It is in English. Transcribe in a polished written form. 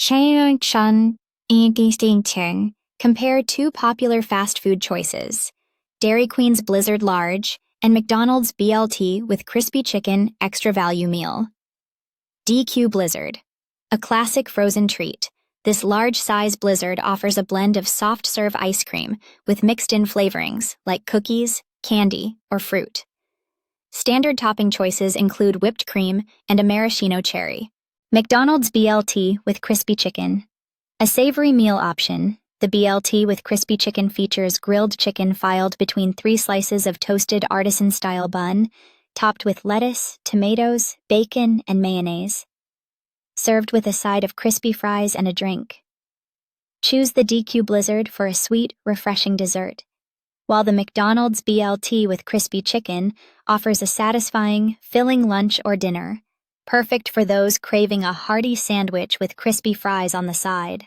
Chun compare two popular fast food choices, Dairy Queen's Blizzard Large and McDonald's BLT with crispy chicken extra value meal. DQ Blizzard. A classic frozen treat, this large-size blizzard offers a blend of soft-serve ice cream with mixed-in flavorings like cookies, candy, or fruit. Standard topping choices include whipped cream and a maraschino cherry. McDonald's BLT with crispy chicken. A savory meal option, the BLT with crispy chicken features grilled chicken filed between 3 slices of toasted artisan-style bun, topped with lettuce, tomatoes, bacon, and mayonnaise. Served with a side of crispy fries and a drink. Choose the DQ Blizzard for a sweet, refreshing dessert, while the McDonald's BLT with crispy chicken offers a satisfying, filling lunch or dinner, perfect for those craving a hearty sandwich with crispy fries on the side.